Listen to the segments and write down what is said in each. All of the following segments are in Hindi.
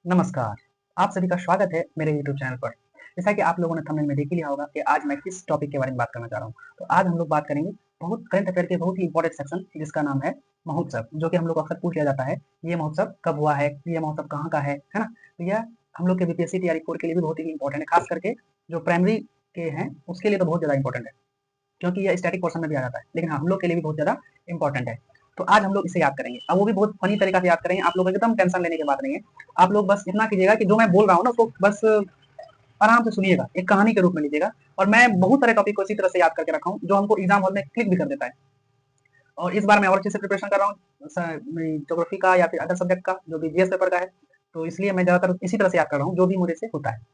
नमस्कार, आप सभी का स्वागत है मेरे यूट्यूब चैनल पर। जैसा कि आप लोगों ने थंबनेल में देख ही लिया होगा कि आज मैं किस टॉपिक के बारे में बात करना चाह रहा हूँ। तो आज हम लोग बात करेंगे बहुत करंट अफेयर के बहुत ही इंपॉर्टेंट सेक्शन जिसका नाम है महोत्सव, जो कि हम लोग को अक्सर पूछ लिया जाता है, ये महोत्सव कब हुआ है, ये महोत्सव कहाँ का है ना? तो यह हम लोग के बीपीएससी तैयारी 4 के लिए भी बहुत ही इंपॉर्टेंट है, खास करके जो प्राइमरी के हैं उसके लिए तो बहुत ज़्यादा इंपॉर्टेंट है, क्योंकि यह स्टैटिक पोर्शन में भी आ जाता है, लेकिन हाँ, हम लोग के लिए भी बहुत ज़्यादा इंपॉर्टेंट है। तो आज हम लोग इसे याद करेंगे, अब वो भी बहुत फनी तरीका से याद करेंगे। आप लोग एकदम टेंशन लेने की बात नहीं है। आप लोग बस इतना कीजिएगा कि जो मैं बोल रहा हूँ ना उसको बस आराम से सुनिएगा, एक कहानी के रूप में लीजिएगा। और मैं बहुत सारे टॉपिक को इसी तरह से याद करके रखा हूँ जो हमको एग्जाम हॉल में क्लिक भी कर देता है। और इस बार मैं और अच्छे से प्रिपरेशन कर रहा हूँ ज्योग्राफी का या फिर अदर सब्जेक्ट का जो भी जीएस पेपर का है, तो इसलिए मैं ज़्यादातर इसी तरह से याद कर रहा हूँ जो भी मुझे से होता है।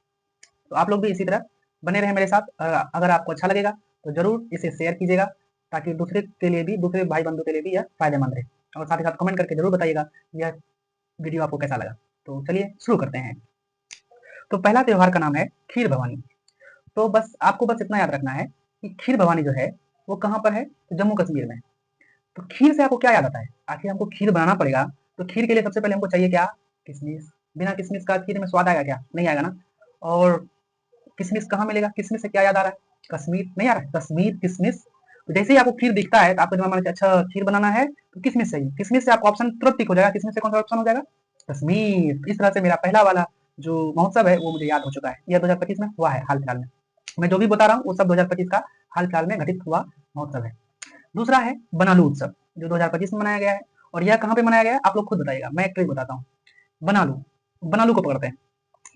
तो आप लोग भी इसी तरह बने रहें मेरे साथ। अगर आपको अच्छा लगेगा तो ज़रूर इसे शेयर कीजिएगा, ताकि दूसरे के लिए भी, दूसरे भाई बंधु के लिए भी यह फायदेमंद रहे। और साथ ही साथ कमेंट करके ज़रूर बताइएगा यह वीडियो आपको कैसा लगा। तो चलिए शुरू करते हैं। तो पहला त्योहार का नाम है खीर भवानी। तो बस आपको बस इतना याद रखना है कि खीर भवानी जो है वो कहाँ पर है, तो जम्मू कश्मीर में। तो खीर से आपको क्या याद आता है? आखिर हमको खीर बनाना पड़ेगा, तो खीर के लिए सबसे पहले हमको चाहिए क्या? किशमिश। बिना किशमिश का खीर में स्वाद आएगा क्या? नहीं आएगा ना। और किशमिश कहाँ मिलेगा? किशमिश से क्या याद आ रहा है? कश्मीर नहीं आ रहा है? कश्मीर किशमिश। तो जैसे ही आपको खीर दिखता है तो आपको दिमाग में अच्छा खीर बनाना है तो किशमिश चाहिए। किशमिश से आपको ऑप्शन तुरंत टिक हो जाएगा। किशमिश से कौन सा ऑप्शन हो जाएगा? कश्मीर। इस तरह से मेरा पहला वाला जो महोत्सव है वो मुझे याद हो चुका है। यह 2025 में हुआ है हाल फिलहाल में। मैं जो भी बता रहा हूँ वो सब 2025 का हाल फिलहाल में घटित हुआ महोत्सव है। दूसरा है बनालू उत्सव, जो 2025 में मनाया गया है। और यह कहाँ पे मनाया गया है आप लोग खुद बताइएगा, मैं एक ट्रिक बताता हूँ। बनालू, बनालू को पकड़ते हैं।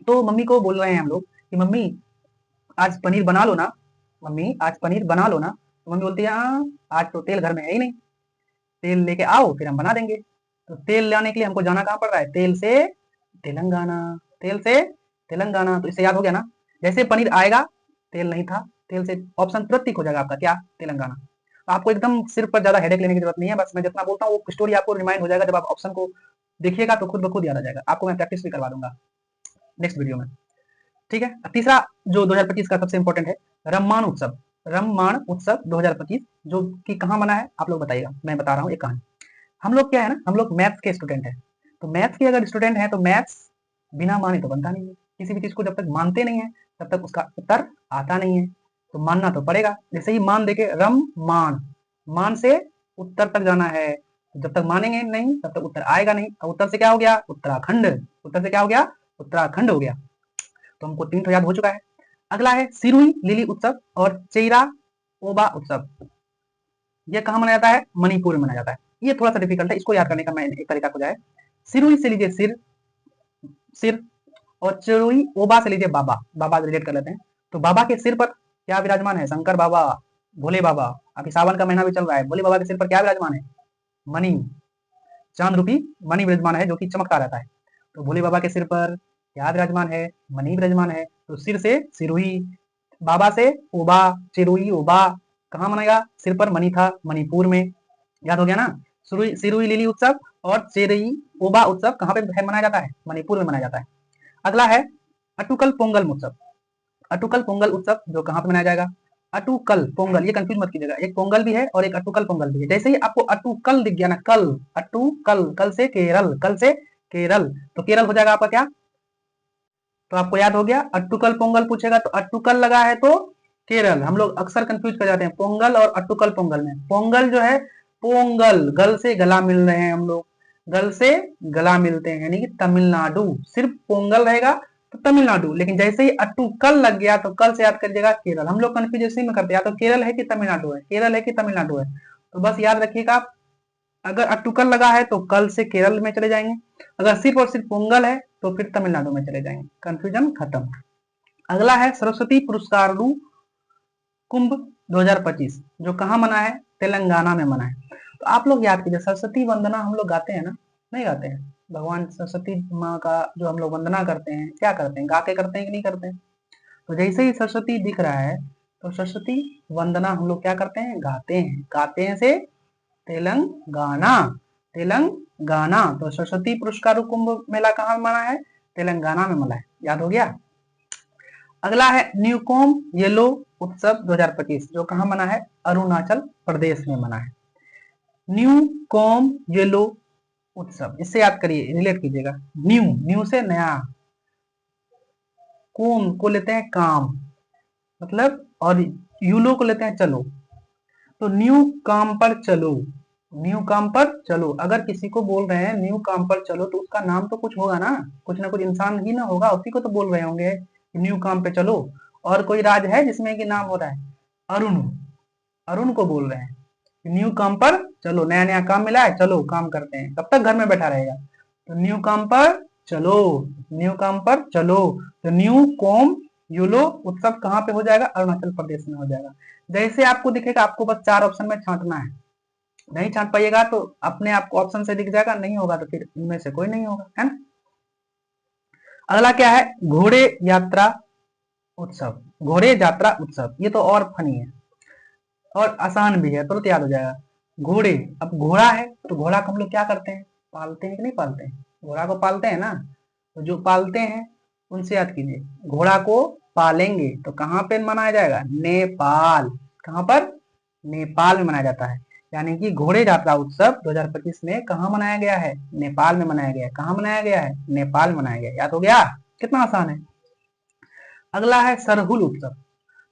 तो मम्मी को बोल रहे हैं हम लोग कि मम्मी आज पनीर बना लो ना, मम्मी आज पनीर बना लो ना। तो मम्मी बोलती है हाँ आज तो तेल घर में है ही नहीं, तेल लेके आओ फिर हम बना देंगे। तो तेल लाने के लिए हमको जाना कहाँ पड़ रहा है? तेल से तेलंगाना। तेल से तेलंगाना, तो इससे याद हो गया ना। जैसे पनीर आएगा, तेल नहीं था, तेल से ऑप्शन तुरंत टिक हो जाएगा आपका, क्या? तेलंगाना। तो आपको एकदम सिर पर ज्यादा हेडेक लेने की जरूरत नहीं है, बस मैं जितना बोलता हूँ वो स्टोरी आपको रिमाइंड हो जाएगा। जब आप ऑप्शन को देखिएगा तो खुद ब खुद याद आ जाएगा। आपको मैं प्रैक्टिस भी करवा दूंगा नेक्स्ट वीडियो में, ठीक है। तीसरा जो 2025 का सबसे इंपॉर्टेंट है, रम्मान उत्सव। रम्मान उत्सव 2025 जो कि कहाँ मना है आप लोग बताइएगा। मैं बता रहा हूँ एक कहानी। हम लोग क्या है ना, हम लोग मैथ्स के स्टूडेंट हैं। तो मैथ्स के अगर स्टूडेंट हैं तो मैथ्स बिना माने तो बनता नहीं है। किसी भी चीज को जब तक मानते नहीं है तब तक उसका उत्तर आता नहीं है। तो मानना तो पड़ेगा। जैसे ही मान देके रम मान, मान से उत्तर तक जाना है। तो जब तक मानेंगे नहीं तब तक उत्तर आएगा नहीं। और उत्तर से क्या हो गया? उत्तराखंड। उत्तर से क्या हो गया? उत्तराखंड हो गया। तो हमको 3 तो याद हो चुका है। अगला है सिरुई लिली उत्सव और चेरा ओबा उत्सव। ये कहाँ मनाया जाता है? मणिपुर में मनाया जाता है। ये थोड़ा सा डिफिकल्ट है, इसको याद करने का मैं एक तरीका हो जाए। सिरुई से लीजिए सिर, सिर। और चिरुई ओबा से लीजिए बाबा, बाबा रिलेट कर लेते हैं। तो बाबा के सिर पर क्या विराजमान है? शंकर बाबा, भोले बाबा। अभी सावन का महीना भी चल रहा है, भोले बाबा के सिर पर क्या विराजमान है? मणि, चांद रूपी मणि विराजमान है जो कि चमकता रहता है। तो भोले बाबा के सिर पर क्या विराजमान है? मणि विराजमान है। तो सिर से सिरुई, बाबा से ओबा, चिरुई ओबा। कहाँ मनाएगा? सिर पर मणि था, मणिपुर में। याद हो गया ना। सिरुई सिरुई लिली उत्सव और चिरुई ओबा उत्सव कहाँ पे मनाया जाता है? मणिपुर में मनाया जाता है। अगला है अटुकल पोंगल उत्सव। अटुकल पोंगल उत्सव जो कहाँ पे मनाया जाएगा? अटुकल पोंगल, ये कंफ्यूज मत कीजिएगा, एक पोंगल भी है और एक अटुकल पोंगल भी है। जैसे ही आपको अटुकल दिख गया ना, कल, अटुकल, कल से केरल, कल से केरल, तो केरल हो जाएगा आपका क्या? तो आपको याद हो गया। अट्टुकल पोंगल पूछेगा तो अट्टुकल लगा है तो केरल। हम लोग अक्सर कंफ्यूज कर जाते हैं पोंगल और अट्टुकल पोंगल में। पोंगल जो है पोंगल, गल से गला मिल रहे हैं हम लोग, गल से गला मिलते हैं, यानी कि तमिलनाडु। सिर्फ पोंगल रहेगा तो तमिलनाडु, लेकिन जैसे ही अट्टुकल लग गया तो कल से याद करिएगा केरल। हम लोग कंफ्यूज इसी में करते हैं, या तो केरल है कि तमिलनाडु है, केरल है कि तमिलनाडु है। तो बस याद रखिएगा, अगर अट्टुकल लगा है तो कल से केरल में चले जाएंगे, अगर सिर्फ और सिर्फ पोंगल है तो फिर तमिलनाडु में चले जाएंगे। कंफ्यूजन खत्म। अगला है सरस्वती पुरस्कार कुंभ 2025 जो कहाँ मना है? तेलंगाना में मना है। तो आप लोग याद कीजिए, सरस्वती वंदना हम लोग गाते हैं ना? नहीं गाते हैं? भगवान सरस्वती माँ का जो हम लोग वंदना करते हैं, क्या करते हैं? गा के करते हैं कि नहीं करते हैं? तो जैसे ही सरस्वती दिख रहा है तो सरस्वती वंदना हम लोग क्या करते हैं? गाते हैं। गाते हैं से तेलंगाना, तेलंगाना। तो सरस्वती पुरस्कार कुंभ मेला कहाँ मना है? तेलंगाना में मना है। याद हो गया। अगला है न्यूकॉम येलो उत्सव 2025 जो कहाँ मना है? अरुणाचल प्रदेश में मना है। न्यू कॉम येलो उत्सव, इससे याद करिए, रिलेट कीजिएगा। न्यू, न्यू से नया। कोम को लेते हैं काम, मतलब, और यूलो को लेते हैं चलो। तो न्यू काम पर चलो, न्यू काम पर चलो। अगर किसी को बोल रहे हैं न्यू काम पर चलो तो उसका नाम तो कुछ होगा ना कुछ इंसान ही ना होगा, उसी को तो बोल रहे होंगे न्यू काम पे चलो। और कोई राज है जिसमें कि नाम हो रहा है अरुण, अरुण को बोल रहे हैं न्यू काम पर चलो, नया नया काम मिला है, चलो काम करते हैं। कब तक घर में बैठा रहेगा? तो न्यू काम पर चलो, न्यू काम पर चलो। तो न्यू कॉम यूलो उत्सव कहाँ पे हो जाएगा? अरुणाचल प्रदेश में हो जाएगा। जैसे आपको दिखेगा, आपको बस 4 ऑप्शन में छांटना है। नहीं छांट पाइएगा तो अपने आप को ऑप्शन से दिख जाएगा, नहीं होगा तो फिर इनमें से कोई नहीं होगा, है ना। अगला क्या है? घोड़े यात्रा उत्सव। घोड़े यात्रा उत्सव, ये तो और फनी है और आसान भी है, तुरंत याद हो जाएगा। घोड़े, अब घोड़ा है तो घोड़ा को हम लोग क्या करते हैं? पालते हैं कि नहीं पालते हैं? घोड़ा को पालते हैं ना। तो जो पालते हैं उनसे याद कीजिए। घोड़ा को पालेंगे तो कहाँ पे मनाया जाएगा? नेपाल। कहाँ पर? नेपाल में मनाया जाता है। यानी कि घोड़े यात्रा उत्सव 2025 में कहाँ मनाया गया है? नेपाल में मनाया गया है। कहाँ मनाया गया है? नेपाल में मनाया गया। याद हो गया? कितना आसान है। अगला है सरहुल उत्सव।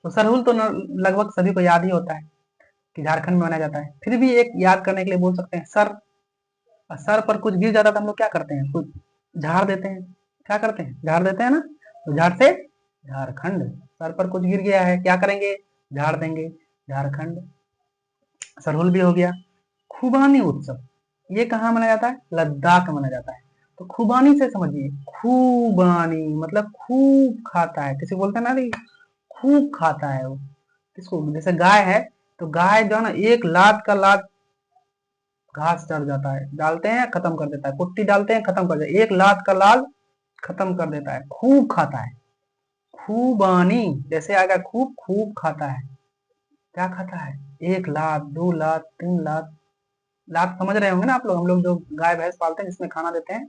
तो सरहुल तो लगभग सभी को याद ही होता है कि झारखंड में मनाया जाता है। फिर भी एक याद करने के लिए बोल सकते हैं सर। सर पर कुछ गिर जाता तो हम लोग क्या करते हैं? कुछ झाड़ देते हैं। क्या करते हैं? झाड़ देते हैं ना। तो झाड़ से झारखंड। सर पर कुछ गिर गया है, क्या करेंगे? झाड़ देंगे, झारखंड। सरहुल भी हो गया। खुबानी उत्सव, ये कहाँ मनाया जाता है? लद्दाख में मनाया जाता है। तो खुबानी से समझिए, खूबानी मतलब खूब खाता है। किसी बोलते हैं ना, खूब खाता है वो। किसको? जैसे गाय है तो गाय जो है ना, एक लात का लात घास चढ़ जाता है, डालते हैं खत्म कर देता है, कुट्टी डालते हैं खत्म कर देता है, एक लात का लाल खत्म कर देता है। खूब खाता है, खूबानी। जैसे आएगा खूब, खूब खाता है। क्या खाता है? 1 लात, 2 लात, 3 लात। लात समझ रहे होंगे ना आप लोग, हम लोग जो गाय भैंस पालते हैं जिसमें खाना देते हैं,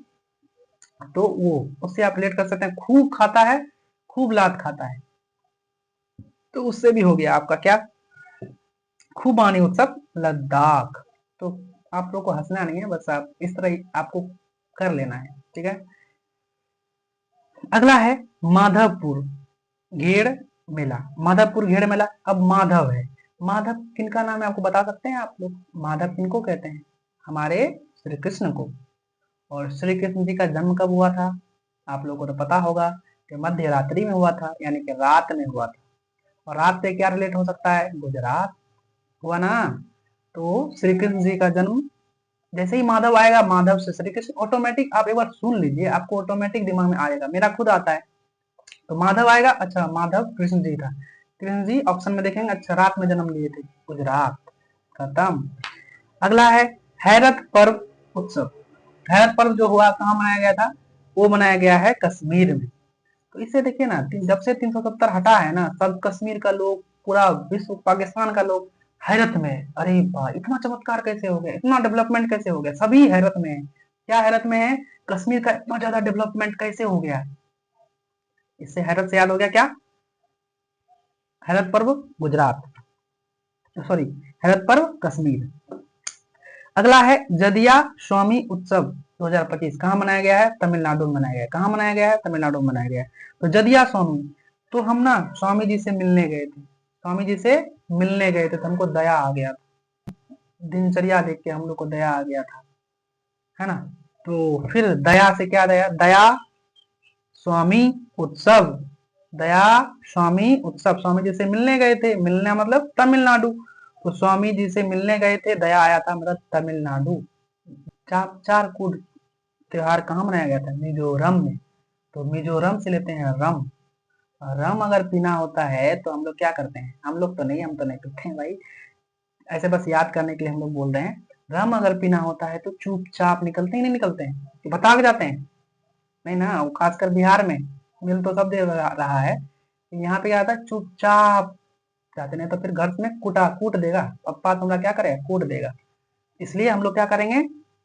तो वो उससे आप रिलेट कर सकते हैं। खूब खाता है, खूब लात खाता है। तो उससे भी हो गया आपका क्या? खुबानी उत्सव लद्दाख। तो आप लोग को हंसना नहीं है, बस आप इस तरह ही आपको कर लेना है, ठीक है। अगला है माधवपुर घेड़ मेला। माधवपुर घेड़ मेला। अब माधव है, माधव किनका नाम है आपको बता सकते हैं आप लोग? माधव किनको कहते हैं? हमारे श्री कृष्ण को। और श्री कृष्ण जी का जन्म कब हुआ था? आप लोगों को तो पता होगा कि मध्य रात्रि में हुआ था, यानी कि रात में हुआ था। और रात से क्या रिलेट हो सकता है? गुजरात हुआ ना। तो श्री कृष्ण जी का जन्म, जैसे ही माधव आएगा, माधव से श्री कृष्ण, ऑटोमेटिक आप एक बार सुन लीजिए, आपको ऑटोमेटिक दिमाग में आएगा। मेरा खुद आता है। तो माधव आएगा, अच्छा माधव कृष्ण जी था। कृष्ण जी ऑप्शन में देखेंगे, अच्छा रात में जन्म लिए थे, गुजरात। खत्म। अगला है हैरत पर्व उत्सव। हैरत पर्व जो हुआ कहाँ मनाया गया था? वो मनाया गया है कश्मीर में। तो इससे देखिए ना, जब से 370 हटा है ना, सब कश्मीर का लोग, पूरा विश्व, पाकिस्तान का लोग हैरत में है। अरे भाई, इतना चमत्कार कैसे हो गया, इतना डेवलपमेंट कैसे हो गया, सभी हैरत में है। क्या हैरत में है? कश्मीर का इतना ज्यादा डेवलपमेंट कैसे हो गया? इससे हैरत से याद हो गया क्या? हैरत पर्व गुजरात, सॉरी, हैरत पर्व कश्मीर। अगला है जदिया स्वामी उत्सव 2025। कहाँ मनाया गया है? तमिलनाडु में मनाया गया है। कहाँ मनाया गया है? तमिलनाडु में मनाया गया है। तो जदिया स्वामी, तो हम ना स्वामी जी से मिलने गए थे, स्वामी जी से मिलने गए थे, तो हमको दया आ गया था। दिनचर्या देख के हम लोग को दया आ गया था, है ना। तो फिर दया से क्या? दया, दया स्वामी उत्सव। दया स्वामी उत्सव, स्वामी जी से मिलने गए थे, मिलना मतलब तमिलनाडु। तो स्वामी जी से मिलने गए थे, दया आया था मतलब तमिलनाडु। चार कूद त्योहार कहाँ मनाया गया था? मिजोरम में। तो मिजोरम से लेते हैं रम। रम अगर पीना होता है तो हम लोग क्या करते हैं? हम लोग तो नहीं, हम तो नहीं पीते हैं भाई, ऐसे बस याद करने के लिए हम लोग बोल रहे हैं। रम अगर पीना होता है तो चुपचाप निकलते ही नहीं निकलते हैं, तो बता के जाते हैं, नहीं ना। वो खासकर बिहार में मिल तो सब दे रहा है, यहाँ पे क्या आता है? चुपचाप जाते, नहीं तो फिर घर में कूट देगा पप्पा, तुमरा क्या करे? कूट देगा। इसलिए हम लोग क्या करेंगे?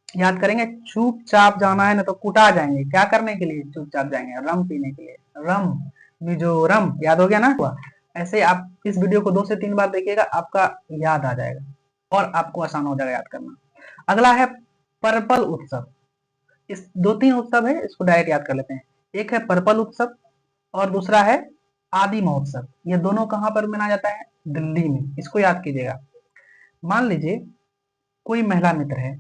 याद करेंगे, चुपचाप जाना है ना तो कुटा जाएंगे। क्या करने के लिए चुपचाप जाएंगे? रम पीने के लिए। रम, मिजोरम, याद हो गया ना। ऐसे आप इस वीडियो को 2 से 3 बार देखिएगा, आपका याद आ जाएगा और आपको आसान हो जाएगा याद करना। अगला है पर्पल उत्सव। इस 2-3 उत्सव है, इसको डायरेक्ट याद कर लेते हैं। एक है पर्पल उत्सव और दूसरा है आदि महोत्सव। ये दोनों कहाँ पर मनाया जाता है? दिल्ली में। इसको याद कीजिएगा। मान लीजिए कोई महिला मित्र है,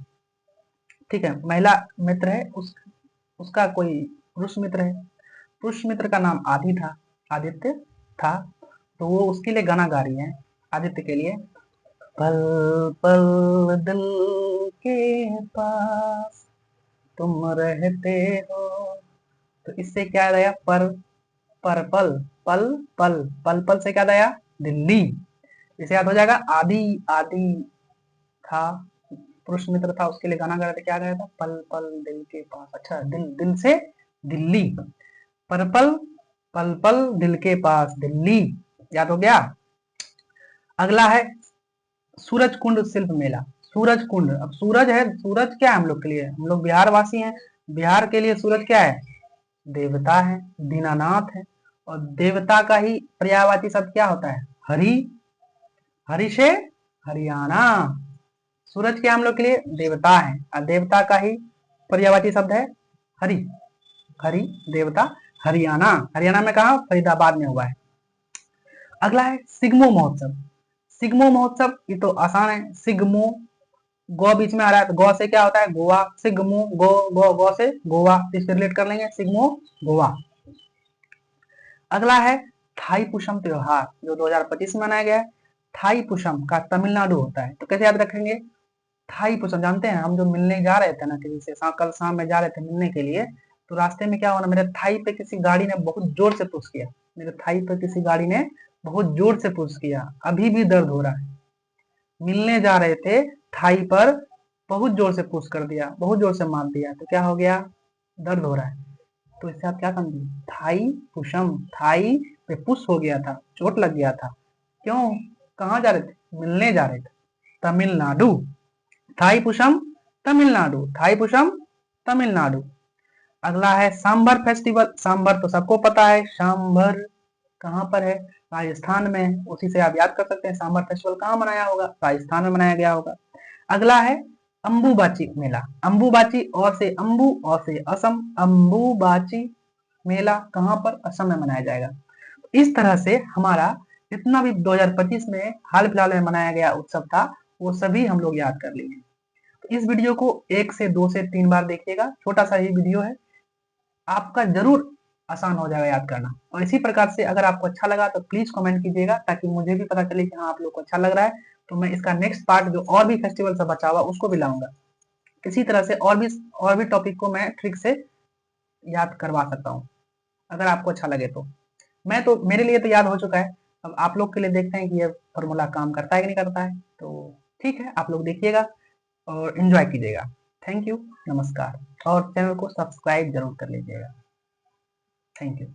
ठीक है, महिला मित्र है, उसका कोई पुरुष मित्र है। पुरुष मित्र का नाम आदि था, आदित्य था, तो वो उसके लिए गाना गा रही है आदित्य के लिए, पल पल दिल के पास तुम रहते हो। तो इससे क्या याद आया? पर्पल, पल पल, पल पल से क्या याद आया? दिल्ली। इसे याद हो जाएगा। आदि, आदि था, पुरुष मित्र था, उसके लिए गाना गा रहे थे, क्या गाया था? पल पल दिल के पास। अच्छा, दिल, दिल से दिल्ली, पर्पल, पल पल दिल के पास, दिल्ली। याद हो गया। अगला है सूरज कुंड शिल्प मेला। सूरज कुंड, अब सूरज है, सूरज क्या है हम लोग के लिए? हम लोग बिहार वासी हैं, बिहार के लिए सूरज क्या है? देवता है, दीनानाथ है। और देवता का ही पर्यायवाची शब्द क्या होता है? हरि। हरि से हरियाणा। सूरज क्या हम लोग के लिए? देवता है, और देवता का ही पर्यायवाची शब्द है हरि। हरि, देवता, हरियाणा। हरियाणा में कहा? फरीदाबाद में हुआ है। अगला है सिग्मो महोत्सव। सिग्मो महोत्सव, ये तो आसान है। सिग्मो, गो बीच में आ रहा है, तो गो से क्या होता है? गोवा। सिग्मो, गो, गो, गो से गोवा, इससे रिलेट कर लेंगे, सिग्मो गोवा। अगला है थाई पुषम त्योहार, जो 2025 में मनाया गया है। थाई पुषम का तमिलनाडु होता है, तो कैसे याद रखेंगे? थाई पुषम जानते हैं, हम जो मिलने जा रहे थे ना किसी से, कल शाम में जा रहे थे मिलने के लिए, तो रास्ते में क्या हुआ ना, मेरे थाई पे किसी गाड़ी ने बहुत जोर से पुश किया। मेरे थाई पे किसी गाड़ी ने बहुत जोर से पुश किया, अभी भी दर्द हो रहा है। मिलने जा रहे थे, थाई पर बहुत जोर से पुश कर दिया, बहुत जोर से मार दिया, तो क्या हो गया? दर्द हो रहा है। तो इससे आप क्या समझे? थाई पुषम, थाई पे पुश हो गया था, चोट लग गया था। क्यों? कहाँ जा रहे थे? मिलने जा रहे थे, तमिलनाडु। थाई पुषम तमिलनाडु, थाई पुषम तमिलनाडु। अगला है सांभर फेस्टिवल। सांभर तो सबको पता है, सांभर कहाँ पर है? राजस्थान में। उसी से आप याद कर सकते हैं सांभर फेस्टिवल कहाँ मनाया होगा? राजस्थान में मनाया गया होगा। अगला है अंबुबाची मेला। अंबुबाची, और से अंबु, और से असम, अंबुबाची मेला कहाँ पर? असम में मनाया जाएगा। इस तरह से हमारा जितना भी 2025 में हाल फिलहाल में मनाया गया उत्सव था, वो सभी हम लोग याद कर लिए। तो इस वीडियो को 1 से 2 से 3 बार देखिएगा, छोटा सा ही वीडियो है, आपका जरूर आसान हो जाएगा याद करना। और इसी प्रकार से अगर आपको अच्छा लगा तो प्लीज कमेंट कीजिएगा, ताकि मुझे भी पता चले कि हाँ आप लोग को अच्छा लग रहा है, तो मैं इसका नेक्स्ट पार्ट जो और भी फेस्टिवल से बचा हुआ उसको भी लाऊंगा। इसी तरह से और भी टॉपिक को मैं ट्रिक से याद करवा सकता हूँ, अगर आपको अच्छा लगे तो। मैं तो, मेरे लिए तो याद हो चुका है, अब आप लोग के लिए देखते हैं कि ये फॉर्मूला काम करता है कि नहीं करता है। तो ठीक है, आप लोग देखिएगा और एंजॉय कीजिएगा। थैंक यू, नमस्कार, और चैनल को सब्सक्राइब जरूर कर लीजिएगा। Thank you.